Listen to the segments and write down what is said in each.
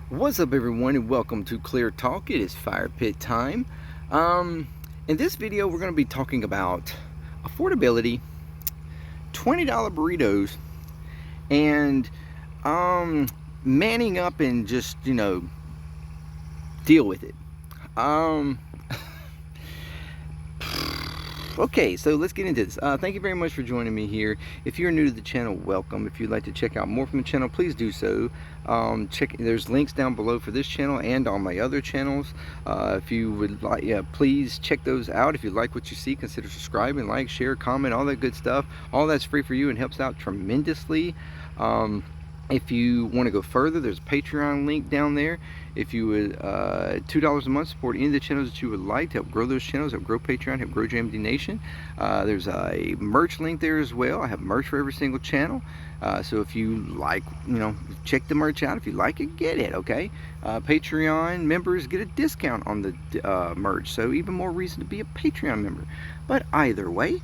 What's up, everyone, and welcome to Clear Talk. It is fire pit time. In this video, we're going to be talking about affordability, $20 burritos, and manning up and just, deal with it. Okay, so let's get into this. Thank you very much for joining me here. If you're new to the channel, welcome. If you'd like to check out more from the channel, please do so. There's links down below for this channel and all my other channels. If you would like, please check those out. If you like what you see, consider subscribing, like, share, comment, all that good stuff. All that's free for you and helps out tremendously. If you want to go further, there's a Patreon link down there. If you would, $2 a month, support any of the channels that you would like to help grow those channels, help grow Patreon, help grow JMD Nation. There's a merch link there as well. I have merch for every single channel. So if you like, check the merch out. If you like it, get it, okay? Patreon members get a discount on the merch, so even more reason to be a Patreon member. But either way,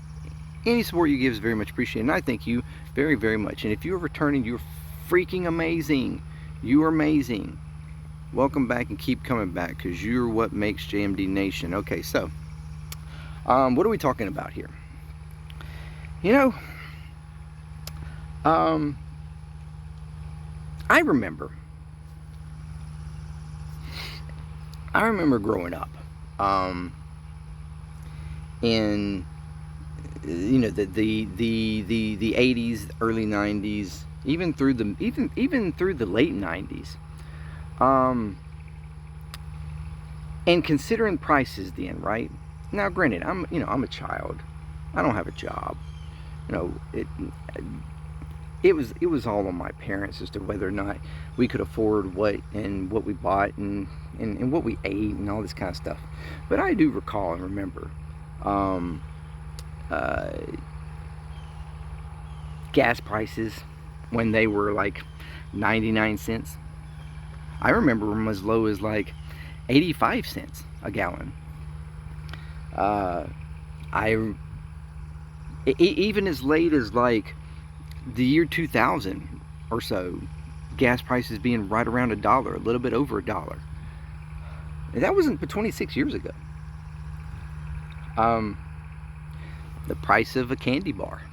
any support you give is very much appreciated, and I thank you very, very much. And if you're returning, you're freaking amazing. You are amazing. Welcome back and keep coming back, because you're what makes JMD Nation. Okay, so what are we talking about here? I remember growing up in the 80s, early 90s, even through the late 90s, and considering prices then, right? Now granted, I'm a child, I don't have a job, it was all on my parents as to whether or not we could afford what we bought and what we ate and all this kind of stuff. But I do recall and remember gas prices when they were like 99 cents. I remember them as low as like 85 cents a gallon. Even as late as like the year 2000 or so, gas prices being right around $1, a little bit over $1. And that wasn't but 26 years ago. The price of a candy bar.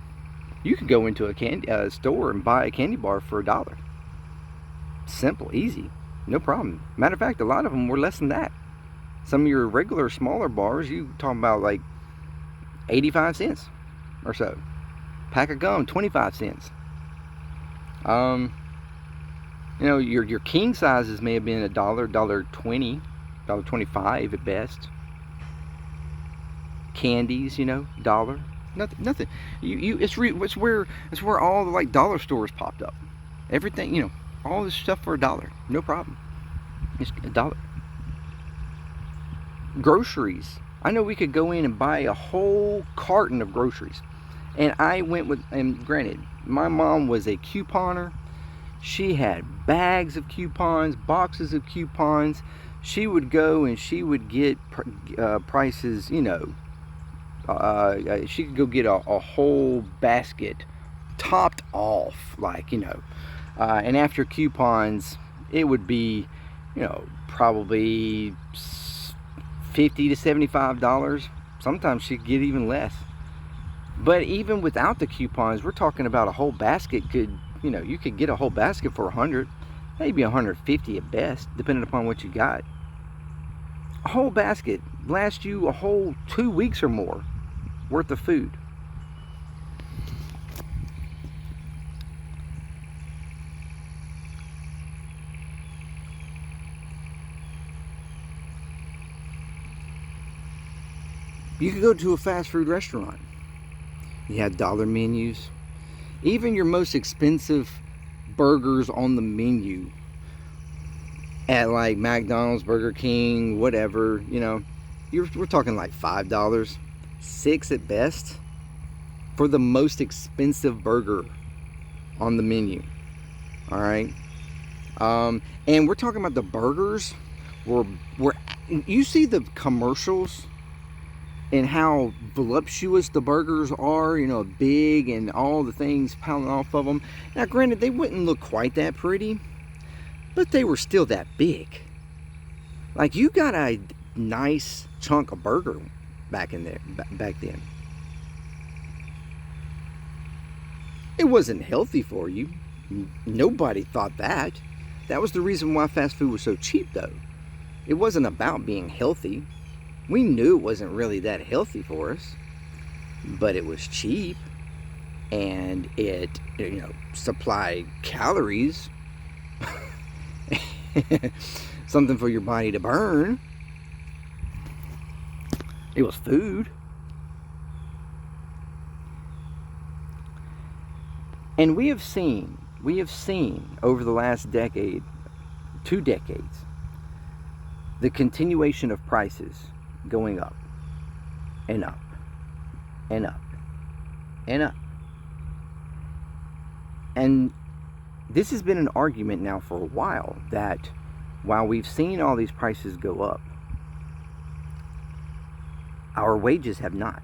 You could go into a store and buy a candy bar for $1. Simple, easy, no problem. Matter of fact, a lot of them were less than that. Some of your regular smaller bars, you talking about like 85 cents or so. Pack of gum, 25 cents. Your king sizes may have been $1, $1.20, $1.25 at best. Candies, $1. Nothing. It's where all the like dollar stores popped up. Everything, all this stuff for $1, no problem. It's $1. Groceries. I know we could go in and buy a whole carton of groceries. And I went with, and granted, my mom was a couponer. She had bags of coupons, boxes of coupons. She would go and she would get prices, she could go get a whole basket topped off, like, and after coupons, it would be, probably $50 to $75. Sometimes she'd get even less. But even without the coupons, we're talking about a whole basket you could get a whole basket for $100, maybe $150 at best, depending upon what you got. A whole basket lasts you a whole 2 weeks or more worth of food. You could go to a fast food restaurant. You had dollar menus. Even your most expensive burgers on the menu at like McDonald's, Burger King, whatever, we're talking like $5, $6 at best for the most expensive burger on the menu. All right. And we're talking about the burgers were you see the commercials and how voluptuous the burgers are, big and all the things pounding off of them. Now granted, they wouldn't look quite that pretty, but they were still that big. Like, you got a nice chunk of burger back then. It wasn't healthy for you. Nobody thought that. That was the reason why fast food was so cheap, though. It wasn't about being healthy. We knew it wasn't really that healthy for us, but it was cheap, and it, supplied calories, something for your body to burn. It was food. And we have seen over the last decade, 2 decades, the continuation of prices going up and up and up and up. And this has been an argument now for a while, that while we've seen all these prices go up, our wages have not.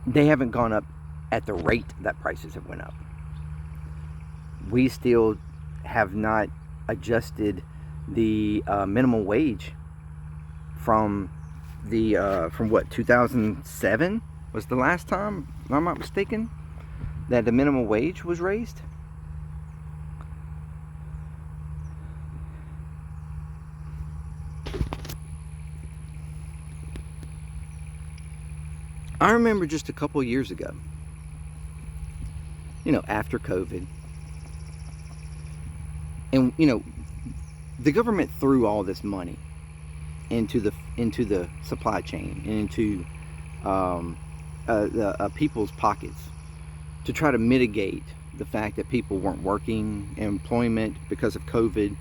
They haven't gone up at the rate that prices have went up. We still have not adjusted the minimum wage from what, 2007 was the last time, if I'm not mistaken, that the minimum wage was raised. I remember just a couple years ago, after COVID, and the government threw all this money into the supply chain and into the people's pockets to try to mitigate the fact that people weren't working, employment because of COVID.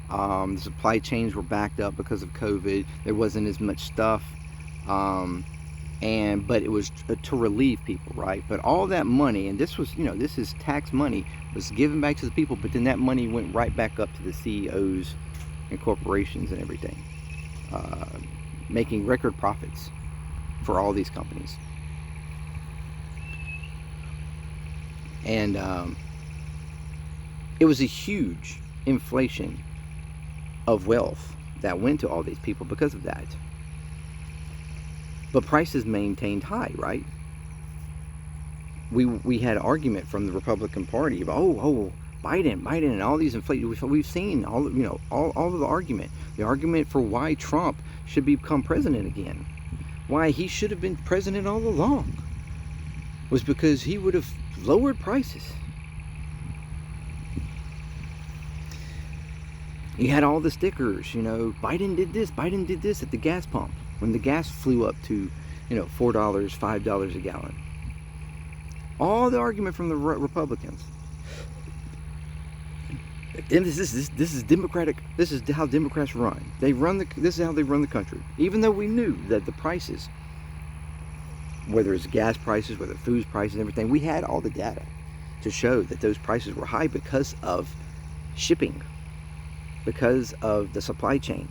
The supply chains were backed up because of COVID. There wasn't as much stuff, but it was to relieve people, right? But all that money, and this was, this is tax money, was given back to the people, but then that money went right back up to the CEOs and corporations and everything, making record profits for all these companies. And it was a huge inflation of wealth that went to all these people because of that. But prices maintained high, right? We had an argument from the Republican Party about, Biden and all these inflation. We've seen all of the argument. The argument for why Trump should become president again, why he should have been president all along, was because he would have lowered prices. You had all the stickers, Biden did this at the gas pump when the gas flew up to, $4, $5 a gallon. All the argument from the Republicans. This is democratic. This is how Democrats run. This is how they run the country. Even though we knew that the prices, whether it's gas prices, whether food prices and everything, we had all the data to show that those prices were high because of shipping, because of the supply chain,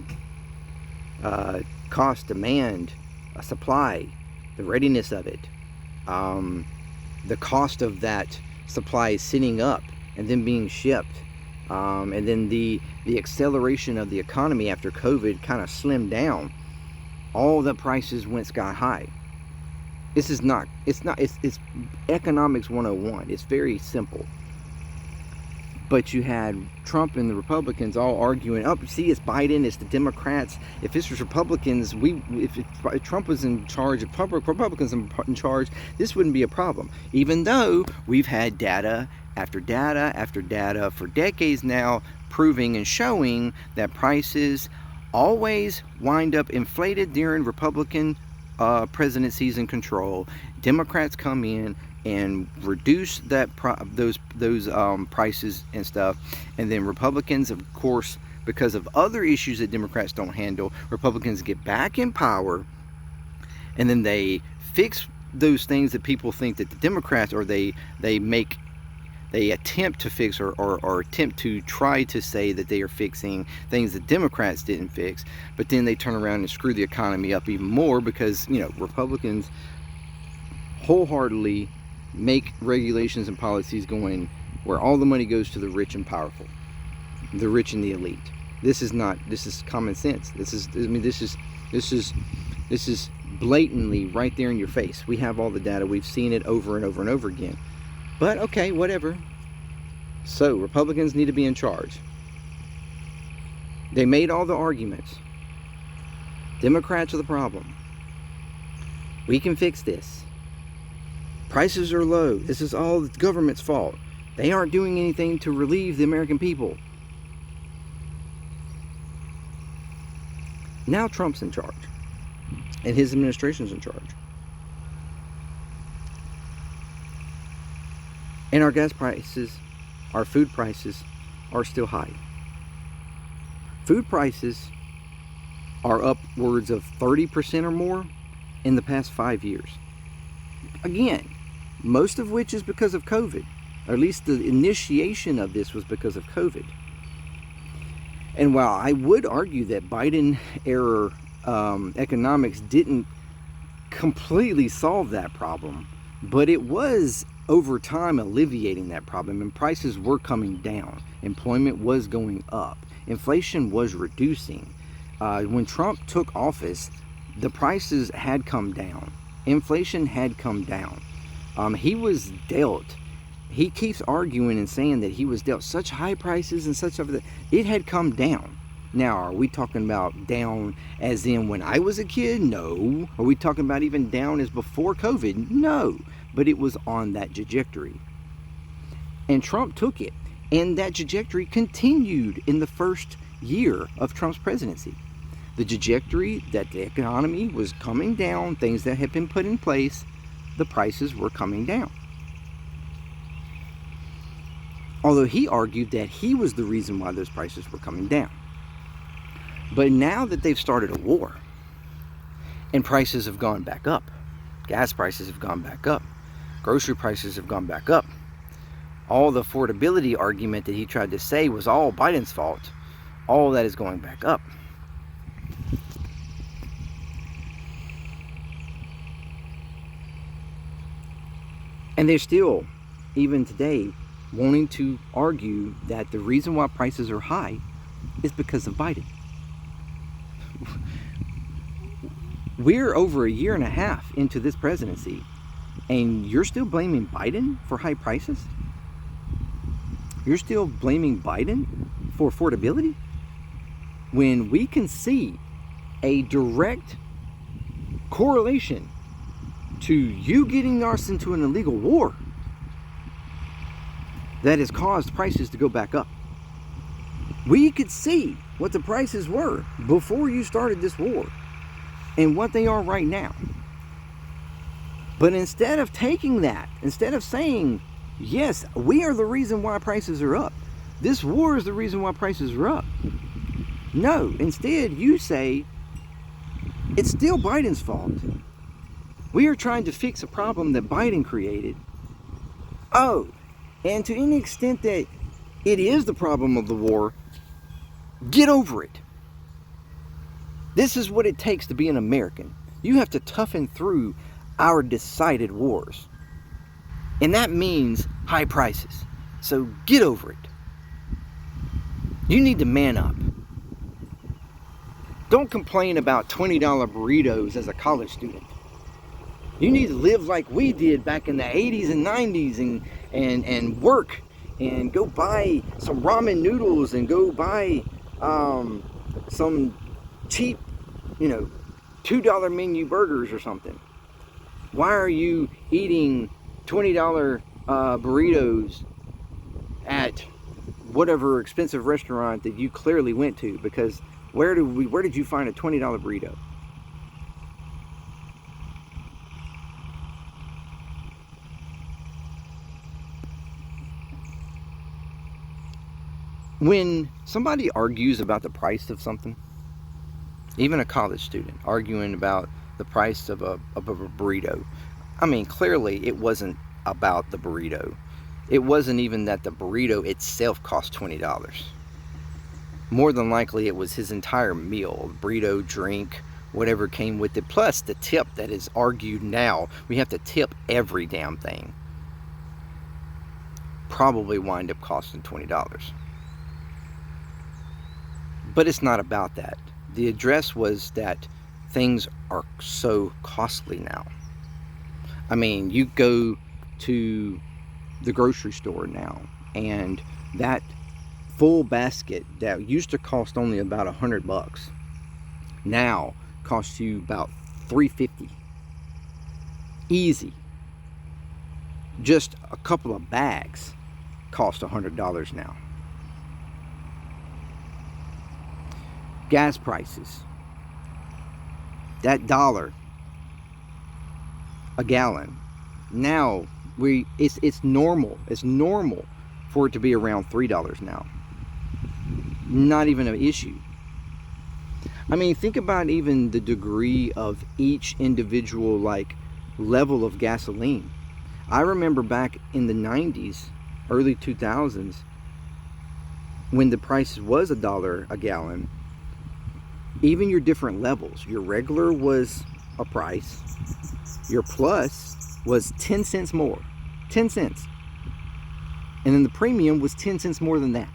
cost, demand, supply, the readiness of it, the cost of that supply sitting up and then being shipped, and then the acceleration of the economy after COVID kind of slimmed down. All the prices went sky high. It's economics 101. It's very simple. But you had Trump and the Republicans all arguing, see, it's Biden, it's the Democrats. If this was Republicans, if Trump was in charge, if Republicans in charge, this wouldn't be a problem. Even though we've had data after data after data for decades now proving and showing that prices always wind up inflated during Republican presidencies in control. Democrats come in and reduce those prices and stuff, and then Republicans, of course, because of other issues that Democrats don't handle, Republicans get back in power, and then they fix those things that people think that the Democrats, or they attempt to fix or attempt to try to say that they are fixing things that Democrats didn't fix, but then they turn around and screw the economy up even more because Republicans wholeheartedly make regulations and policies going where all the money goes to the rich and powerful, the rich and the elite. This is common sense. This is blatantly right there in your face. We have all the data. We've seen it over and over and over again. But okay, whatever. So Republicans need to be in charge. They made all the arguments. Democrats are the problem. We can fix this. Prices are low. This is all the government's fault. They aren't doing anything to relieve the American people. Now Trump's in charge. And his administration's in charge. And our gas prices, our food prices are still high. Food prices are upwards of 30% or more in the past 5 years. Again, most of which is because of COVID. Or at least the initiation of this was because of COVID. And while I would argue that Biden-era economics didn't completely solve that problem, but it was over time alleviating that problem, and prices were coming down. Employment was going up. Inflation was reducing. When Trump took office, the prices had come down. Inflation had come down. He was dealt. He keeps arguing and saying that he was dealt such high prices and such of that. It had come down. Now, are we talking about down as in when I was a kid? No. Are we talking about even down as before COVID? No. But it was on that trajectory. And Trump took it. And that trajectory continued in the first year of Trump's presidency. The trajectory that the economy was coming down, things that had been put in place, the prices were coming down. Although he argued that he was the reason why those prices were coming down. But now that they've started a war and prices have gone back up, gas prices have gone back up, grocery prices have gone back up, all the affordability argument that he tried to say was all Biden's fault, all that is going back up. And they're still, even today, wanting to argue that the reason why prices are high is because of Biden. We're over a year and a half into this presidency, and you're still blaming Biden for high prices? You're still blaming Biden for affordability? When we can see a direct correlation to you getting us into an illegal war that has caused prices to go back up. We could see what the prices were before you started this war and what they are right now. But instead of taking that, instead of saying, yes, we are the reason why prices are up, this war is the reason why prices are up. No, instead you say, it's still Biden's fault. We are trying to fix a problem that Biden created. Oh, and to any extent that it is the problem of the war, get over it. This is what it takes to be an American. You have to toughen through our decided wars. And that means high prices. So get over it. You need to man up. Don't complain about $20 burritos as a college student. You need to live like we did back in the 80s and 90s and work and go buy some ramen noodles and go buy some cheap, $2 menu burgers or something. Why are you eating $20 burritos at whatever expensive restaurant that you clearly went to? Because where did you find a $20 burrito? When somebody argues about the price of something, even a college student arguing about the price of a burrito, I mean, clearly it wasn't about the burrito. It wasn't even that the burrito itself cost $20. More than likely it was his entire meal, burrito, drink, whatever came with it, plus the tip that is argued now. We have to tip every damn thing. probably wind up costing $20. But it's not about that. The address was that things are so costly now. I mean, you go to the grocery store now, and that full basket that used to cost only about $100 now costs you about $3.50. Easy. Just a couple of bags cost $100 now. Gas prices, that dollar a gallon, now it's normal for it to be around $3 now. Not even an issue. I mean, think about even the degree of each individual level of gasoline. I remember back in the 90s, early 2000s, when the price was $1 a gallon, even your different levels, your regular was a price, your plus was 10 cents more, 10 cents. And then the premium was 10 cents more than that.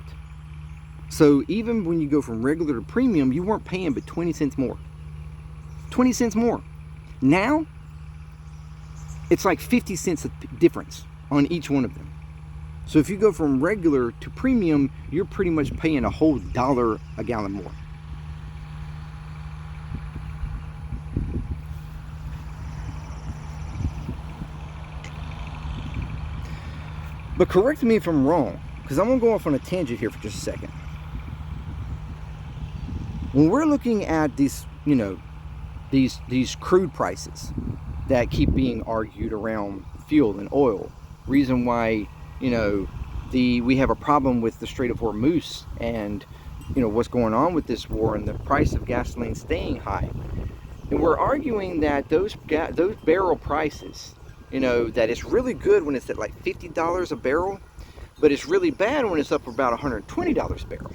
So even when you go from regular to premium, you weren't paying but 20 cents more. 20 cents more. Now, it's like 50 cents of difference on each one of them. So if you go from regular to premium, you're pretty much paying a whole $1 a gallon more. But correct me if I'm wrong, because I'm going to go off on a tangent here for just a second. When we're looking at these, these crude prices that keep being argued around fuel and oil, reason why, we have a problem with the Strait of Hormuz and, what's going on with this war and the price of gasoline staying high. And we're arguing that those barrel prices, that it's really good when it's at like $50 a barrel, but it's really bad when it's up about $120 a barrel.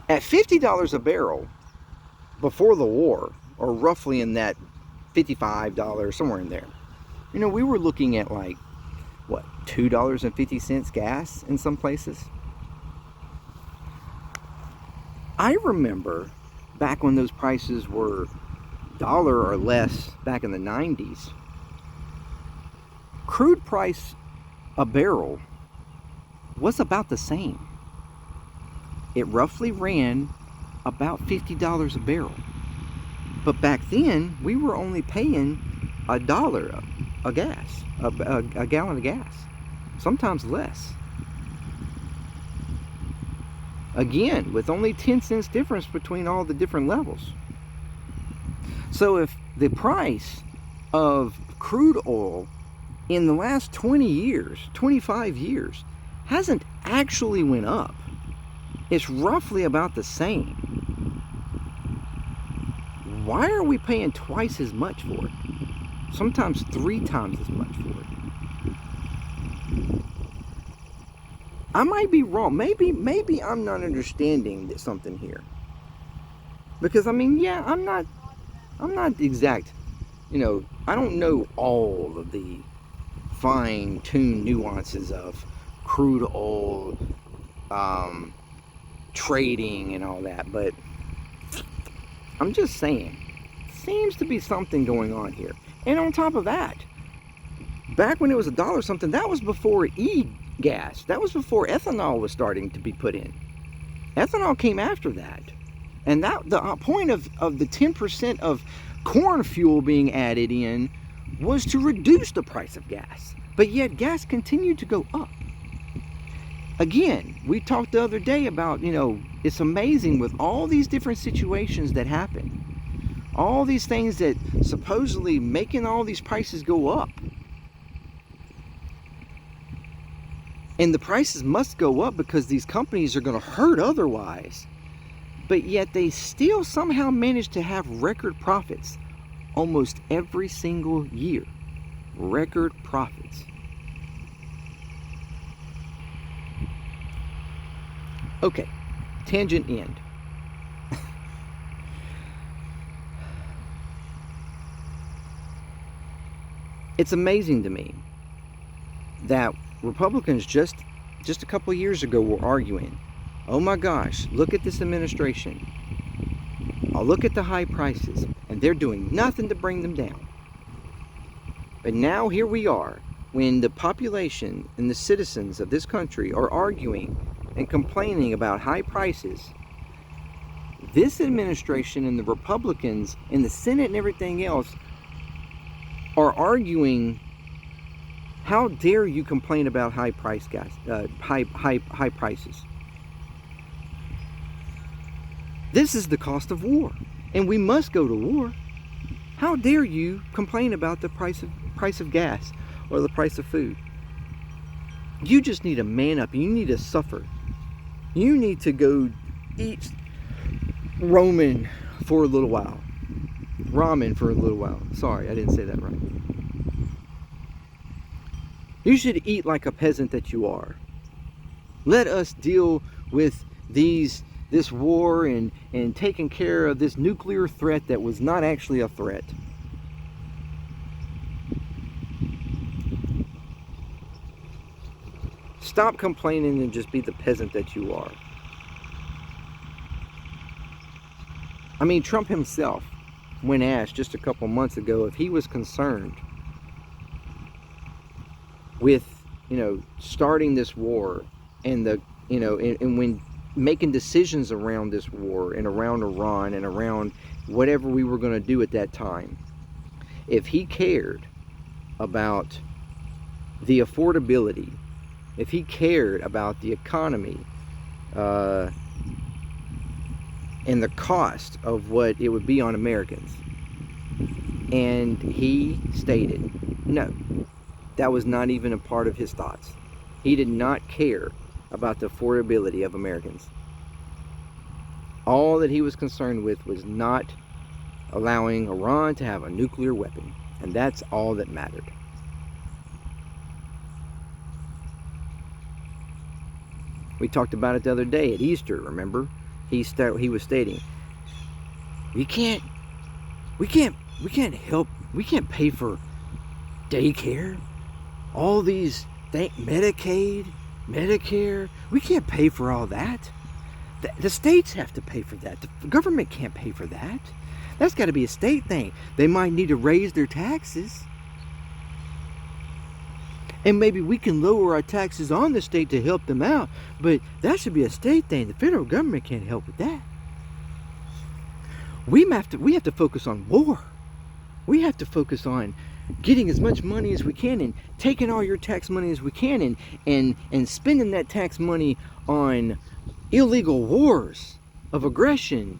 At $50 a barrel before the war, or roughly in that $55, somewhere in there, we were looking at like, what, $2.50 gas in some places. I remember back when those prices were $1 or less back in the 90s, crude price a barrel was about the same. It roughly ran about $50 a barrel. But back then, we were only paying $1 a gas, a gallon of gas, sometimes less. Again, with only 10 cents difference between all the different levels. So if the price of crude oil in the last 20 years, 25 years, hasn't actually went up, it's roughly about the same. Why are we paying twice as much for it? Sometimes 3 times as much for it. I might be wrong. Maybe I'm not understanding something here. Because I mean, yeah, I'm not exact. I don't know all of the fine-tuned nuances of crude oil, trading and all that, but I'm just saying, seems to be something going on here. And on top of that, back when it was $1 something, that was before gas. That was before ethanol was starting to be put in. Ethanol came after that. And that the point of the 10% of corn fuel being added in was to reduce the price of gas. But yet gas continued to go up. Again, we talked the other day about, it's amazing with all these different situations that happen. All these things that supposedly making all these prices go up. And the prices must go up because these companies are going to hurt otherwise. But yet they still somehow manage to have record profits almost every single year. Record profits. Okay, tangent end. It's amazing to me that Republicans just a couple years ago were arguing, oh my gosh, look at this administration. Oh, look at the high prices, and they're doing nothing to bring them down. But now here we are, when the population and the citizens of this country are arguing and complaining about high prices. This administration and the Republicans in the Senate and everything else are arguing, how dare you complain about high prices? This is the cost of war, and we must go to war. How dare you complain about the price of gas or the price of food? You just need to man up. You need to suffer. You need to go eat ramen for a little while. Ramen for a little while. Sorry, I didn't say that right. You should eat like a peasant that you are. Let us deal with this war and taking care of this nuclear threat that was not actually a threat. Stop complaining and just be the peasant that you are. I mean, Trump himself, when asked just a couple months ago if he was concerned with, starting this war and and when making decisions around this war and around Iran and around whatever we were going to do at that time, if he cared about the affordability, if he cared about the economy and the cost of what it would be on Americans, and he stated no, that was not even a part of his thoughts. He did not care about the affordability of Americans. All that he was concerned with was not allowing Iran to have a nuclear weapon, and that's all that mattered. We talked about it the other day at Easter, remember? He was stating, we can't pay for daycare, all these Medicaid, Medicare, we can't pay for all that. The states have to pay for that. The government can't pay for that. That's got to be a state thing. They might need to raise their taxes. And maybe we can lower our taxes on the state to help them out. But that should be a state thing. The federal government can't help with that. We have to focus on war. We have to focus on getting as much money as we can and taking all your tax money as we can and spending that tax money on illegal wars of aggression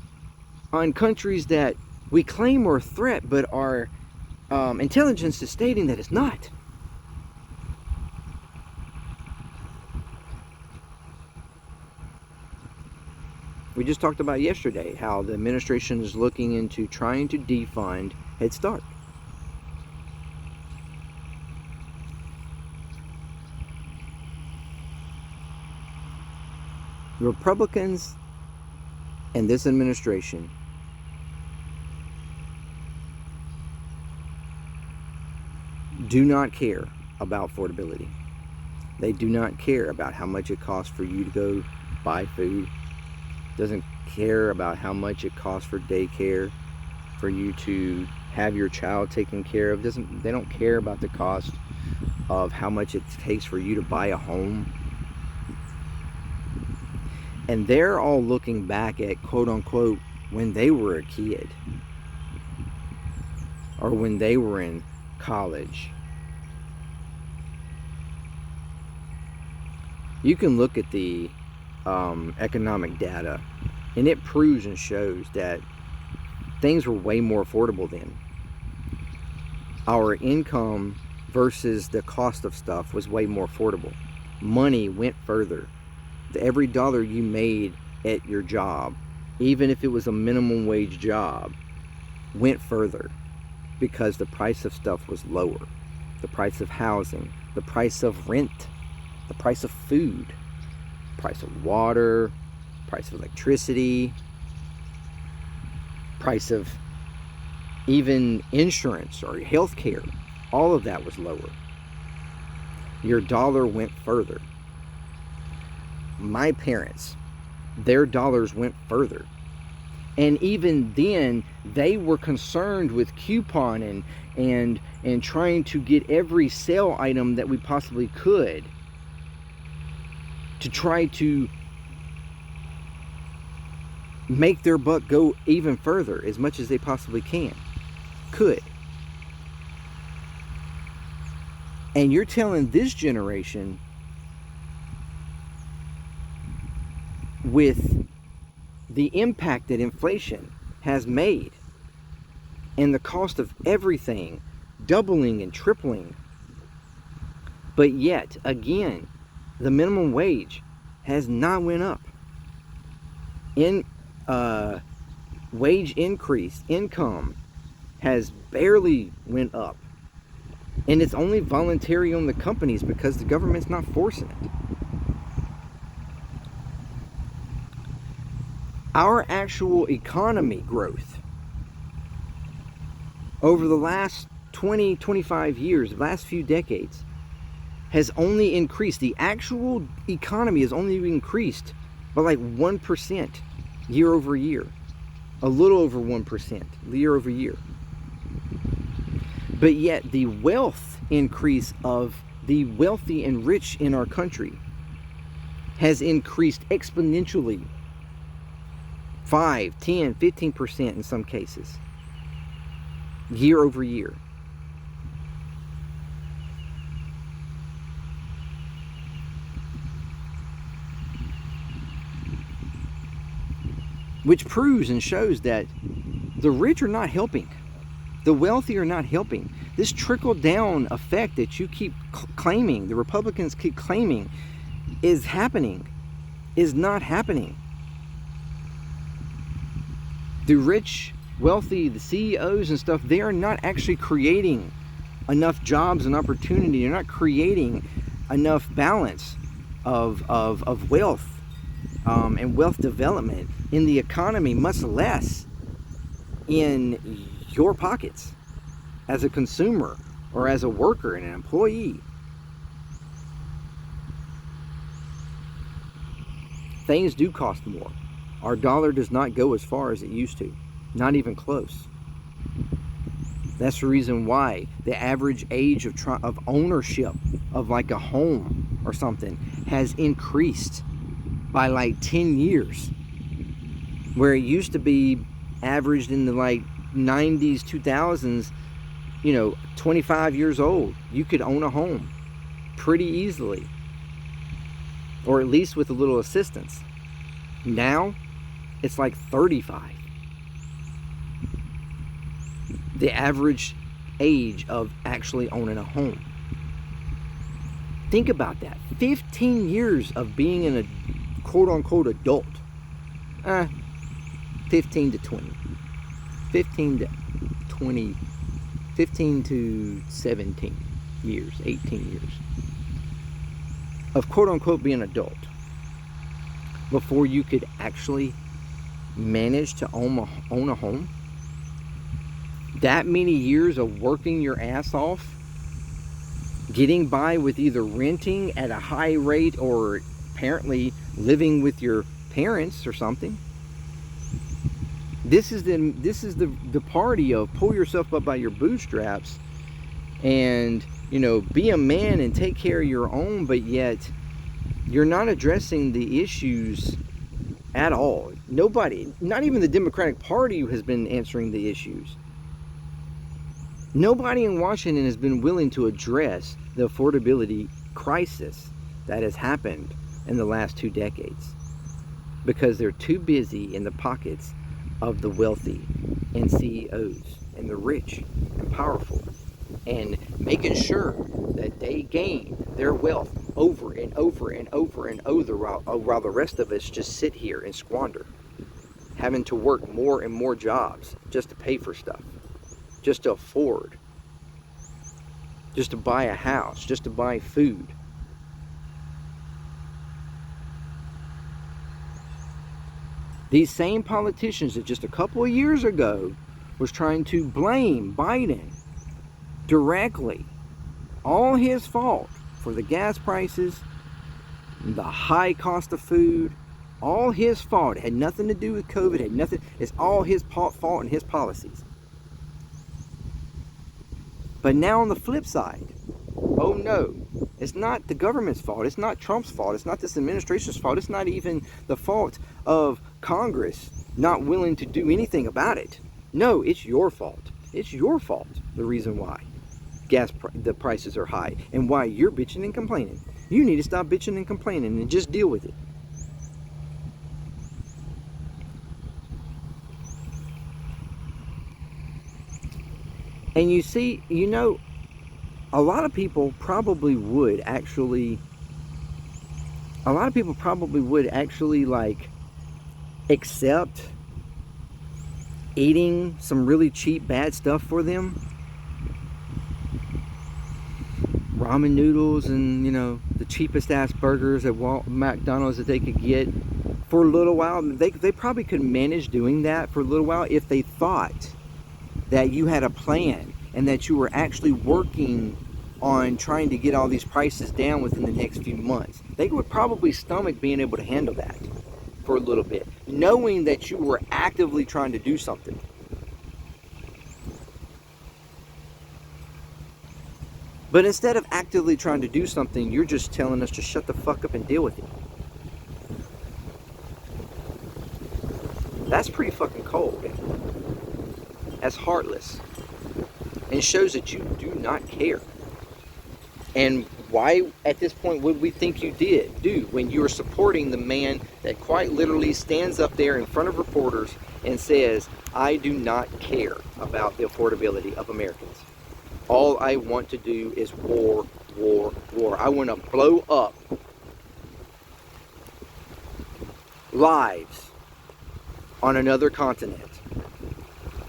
on countries that we claim are a threat, but our intelligence is stating that it's not. We just talked about yesterday how the administration is looking into trying to defund Head Start. The Republicans and this administration do not care about affordability. They do not care about how much it costs for you to go buy food. Doesn't care about how much it costs for daycare, for you to have your child taken care of. They don't care about the cost of how much it takes for you to buy a home. And they're all looking back at, quote unquote, when they were a kid or when they were in college. You can look at the economic data, and it proves and shows that things were way more affordable then. Our income versus the cost of stuff was way more affordable. Money went further. Every dollar you made at your job, even if it was a minimum wage job, went further because the price of stuff was lower. The price of housing, the price of rent, the price of food, price of water, price of electricity, price of even insurance or health care. all of that was lower. Your dollar went further. My parents, their dollars went further. And even then, they were concerned with couponing and trying to get every sale item that we possibly could to try to make their buck go even further, as much as they possibly could. And you're telling this generation, with the impact that inflation has made and the cost of everything doubling and tripling, but yet again the minimum wage has not went up. Wage increase, income has barely went up, and it's only voluntary on the companies because the government's not forcing it. Our actual economy growth over the last 20, 25 years, the last few decades, has only increased. The actual economy has only increased by like 1% year over year. A little over 1% year over year. But yet the wealth increase of the wealthy and rich in our country has increased exponentially. 5, 10, 15% in some cases, year over year. Which proves and shows that the rich are not helping. The wealthy are not helping. This trickle-down effect that you keep claiming, the Republicans keep claiming, is happening, is not happening. The rich, wealthy, the CEOs and stuff, they are not actually creating enough jobs and opportunity. They're not creating enough balance of wealth and wealth development in the economy, much less in your pockets as a consumer or as a worker and an employee. Things do cost more. Our dollar does not go as far as it used to, not even close. That's the reason why the average age of ownership of like a home or something has increased by like 10 years. Where it used to be averaged in the like 90s, 2000s, 25 years old, you could own a home pretty easily, or at least with a little assistance. Now it's like 35. The average age of actually owning a home. Think about that. 15 years of being an quote-unquote adult. 15 to 20. 15 to 20. 15 to 17 years. 18 years. Of quote-unquote being an adult. Before you could actually manage to own a home. That many years of working your ass off, getting by with either renting at a high rate or apparently living with your parents or something. This is the party of pull yourself up by your bootstraps and be a man and take care of your own, but yet you're not addressing the issues at all. Nobody, not even the Democratic Party, has been answering the issues. Nobody in Washington has been willing to address the affordability crisis that has happened in the last 2 decades, because they're too busy in the pockets of the wealthy and CEOs and the rich and powerful, and making sure that they gain their wealth over and over and over and over, while the rest of us just sit here and squander, having to work more and more jobs just to pay for stuff, just to afford, just to buy a house, just to buy food. These same politicians that just a couple of years ago was trying to blame Biden directly, all his fault for the gas prices, the high cost of food, all his fault. It had nothing to do with COVID, had nothing, it's all his fault and his policies. But now on the flip side, oh no, it's not the government's fault, it's not Trump's fault, it's not this administration's fault, it's not even the fault of Congress not willing to do anything about it. No, it's your fault. It's your fault, the reason why the prices are high and why you're bitching and complaining. You need to stop bitching and complaining and just deal with it. And you see, you know, a lot of people probably would actually like accept eating some really cheap bad stuff for them, ramen noodles and, you know, the cheapest ass burgers at McDonald's that they could get for a little while. They probably could manage doing that for a little while if they thought that you had a plan and that you were actually working on trying to get all these prices down within the next few months. They would probably stomach being able to handle that for a little bit, knowing that you were actively trying to do something. But instead of actively trying to do something, you're just telling us to shut the fuck up and deal with it. That's pretty fucking cold. That's heartless. And shows that you do not care. And why at this point would we think you do when you are supporting the man that quite literally stands up there in front of reporters and says, I do not care about the affordability of Americans. All I want to do is war, war, war. I want to blow up lives on another continent.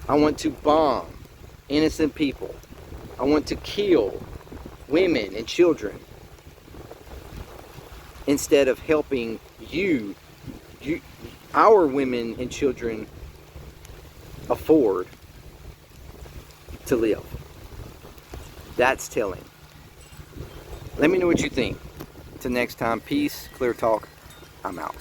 I want to bomb innocent people. I want to kill women and children instead of helping our women and children afford to live. That's telling. Let me know what you think. Till next time, peace, clear talk. I'm out.